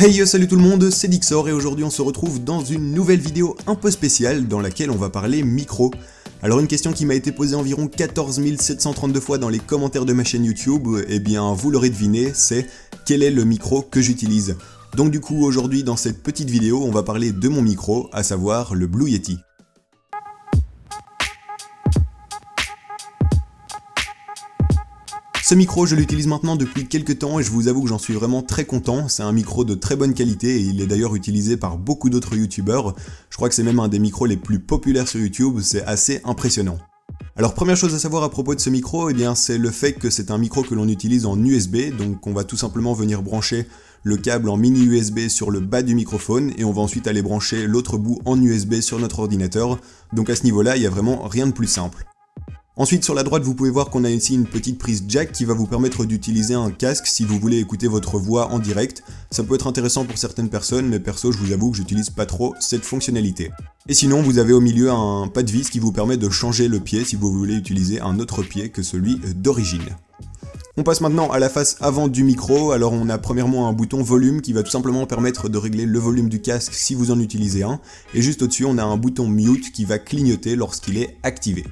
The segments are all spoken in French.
Hey yo, salut tout le monde, c'est Dixor et aujourd'hui on se retrouve dans une nouvelle vidéo un peu spéciale dans laquelle on va parler micro. Alors une question qui m'a été posée environ 14 732 fois dans les commentaires de ma chaîne YouTube, eh bien vous l'aurez deviné, c'est quel est le micro que j'utilise. Donc du coup aujourd'hui dans cette petite vidéo on va parler de mon micro, à savoir le Blue Yeti. Ce micro, je l'utilise maintenant depuis quelques temps et je vous avoue que j'en suis vraiment très content. C'est un micro de très bonne qualité et il est d'ailleurs utilisé par beaucoup d'autres youtubeurs. Je crois que c'est même un des micros les plus populaires sur YouTube, c'est assez impressionnant. Alors première chose à savoir à propos de ce micro, eh bien c'est le fait que c'est un micro que l'on utilise en USB, donc on va tout simplement venir brancher le câble en mini USB sur le bas du microphone et on va ensuite aller brancher l'autre bout en USB sur notre ordinateur. Donc à ce niveau-là, il n'y a vraiment rien de plus simple. Ensuite sur la droite vous pouvez voir qu'on a ici une petite prise jack qui va vous permettre d'utiliser un casque si vous voulez écouter votre voix en direct. Ça peut être intéressant pour certaines personnes mais perso je vous avoue que j'utilise pas trop cette fonctionnalité. Et sinon vous avez au milieu un pas de vis qui vous permet de changer le pied si vous voulez utiliser un autre pied que celui d'origine. On passe maintenant à la face avant du micro, alors on a premièrement un bouton volume qui va tout simplement permettre de régler le volume du casque si vous en utilisez un, et juste au-dessus on a un bouton mute qui va clignoter lorsqu'il est activé.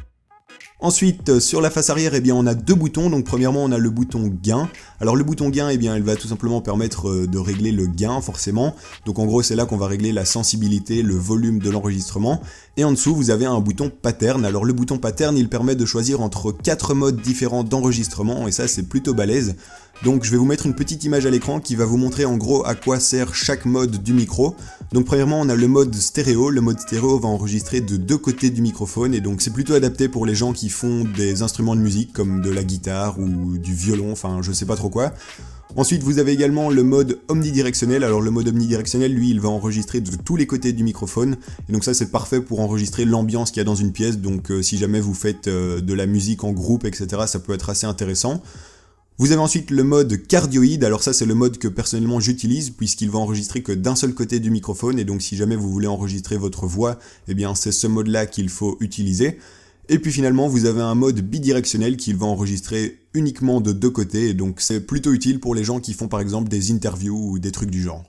Ensuite, sur la face arrière, eh bien, on a deux boutons. Donc, premièrement, on a le bouton gain. Alors, le bouton gain, eh bien, il va tout simplement permettre de régler le gain, forcément. Donc, en gros, c'est là qu'on va régler la sensibilité, le volume de l'enregistrement. Et en dessous, vous avez un bouton pattern. Alors, le bouton pattern, il permet de choisir entre 4 modes différents d'enregistrement. Et ça, c'est plutôt balèze. Donc je vais vous mettre une petite image à l'écran qui va vous montrer en gros à quoi sert chaque mode du micro. Donc premièrement on a le mode stéréo va enregistrer de deux côtés du microphone et donc c'est plutôt adapté pour les gens qui font des instruments de musique comme de la guitare ou du violon, enfin je sais pas trop quoi. Ensuite vous avez également le mode omnidirectionnel, alors le mode omnidirectionnel lui il va enregistrer de tous les côtés du microphone et donc ça c'est parfait pour enregistrer l'ambiance qu'il y a dans une pièce, donc si jamais vous faites de la musique en groupe etc ça peut être assez intéressant. Vous avez ensuite le mode cardioïde, alors ça c'est le mode que personnellement j'utilise puisqu'il va enregistrer que d'un seul côté du microphone et donc si jamais vous voulez enregistrer votre voix, eh bien c'est ce mode là qu'il faut utiliser. Et puis finalement vous avez un mode bidirectionnel qui va enregistrer uniquement de deux côtés et donc c'est plutôt utile pour les gens qui font par exemple des interviews ou des trucs du genre.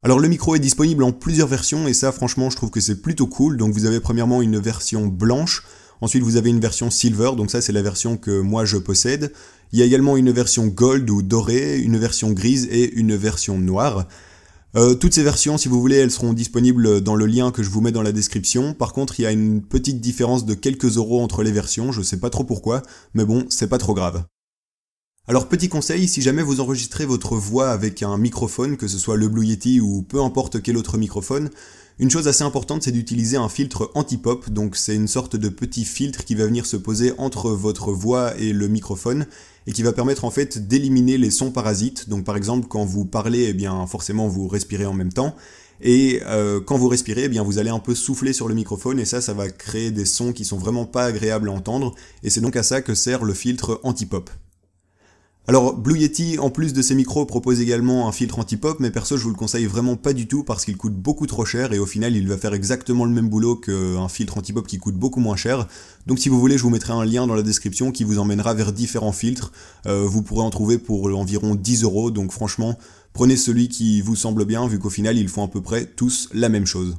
Alors le micro est disponible en plusieurs versions et ça franchement je trouve que c'est plutôt cool, donc vous avez premièrement une version blanche. Ensuite vous avez une version silver, donc ça c'est la version que moi je possède. Il y a également une version gold ou dorée, une version grise et une version noire. Toutes ces versions, si vous voulez, elles seront disponibles dans le lien que je vous mets dans la description. Par contre, il y a une petite différence de quelques euros entre les versions, je sais pas trop pourquoi, mais bon, c'est pas trop grave. Alors petit conseil, si jamais vous enregistrez votre voix avec un microphone, que ce soit le Blue Yeti ou peu importe quel autre microphone, une chose assez importante c'est d'utiliser un filtre anti-pop, donc c'est une sorte de petit filtre qui va venir se poser entre votre voix et le microphone et qui va permettre en fait d'éliminer les sons parasites. Donc par exemple quand vous parlez, eh bien forcément vous respirez en même temps et quand vous respirez, eh bien vous allez un peu souffler sur le microphone et ça va créer des sons qui sont vraiment pas agréables à entendre et c'est donc à ça que sert le filtre anti-pop. Alors Blue Yeti, en plus de ses micros, propose également un filtre anti-pop, mais perso je vous le conseille vraiment pas du tout parce qu'il coûte beaucoup trop cher et au final il va faire exactement le même boulot qu'un filtre anti-pop qui coûte beaucoup moins cher. Donc si vous voulez je vous mettrai un lien dans la description qui vous emmènera vers différents filtres. Vous pourrez en trouver pour environ 10 €, donc franchement prenez celui qui vous semble bien vu qu'au final ils font à peu près tous la même chose.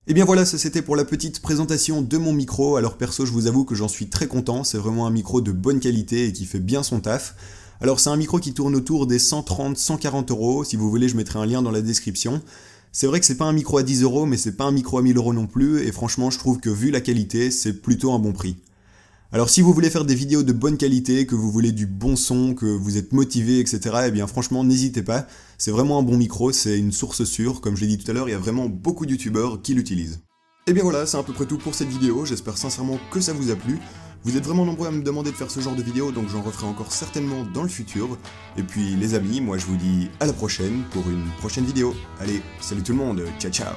Et bien voilà, ça c'était pour la petite présentation de mon micro. Alors perso, je vous avoue que j'en suis très content, c'est vraiment un micro de bonne qualité et qui fait bien son taf. Alors c'est un micro qui tourne autour des 130-140 €, si vous voulez je mettrai un lien dans la description. C'est vrai que c'est pas un micro à 10 €, mais c'est pas un micro à 1000 € non plus, et franchement je trouve que vu la qualité, c'est plutôt un bon prix. Alors si vous voulez faire des vidéos de bonne qualité, que vous voulez du bon son, que vous êtes motivé, etc., eh bien franchement n'hésitez pas, c'est vraiment un bon micro, c'est une source sûre, comme je l'ai dit tout à l'heure, il y a vraiment beaucoup de youtubeurs qui l'utilisent. Et bien voilà, c'est à peu près tout pour cette vidéo, j'espère sincèrement que ça vous a plu. Vous êtes vraiment nombreux à me demander de faire ce genre de vidéo, donc j'en referai encore certainement dans le futur. Et puis les amis, moi je vous dis à la prochaine pour une prochaine vidéo. Allez, salut tout le monde, ciao ciao.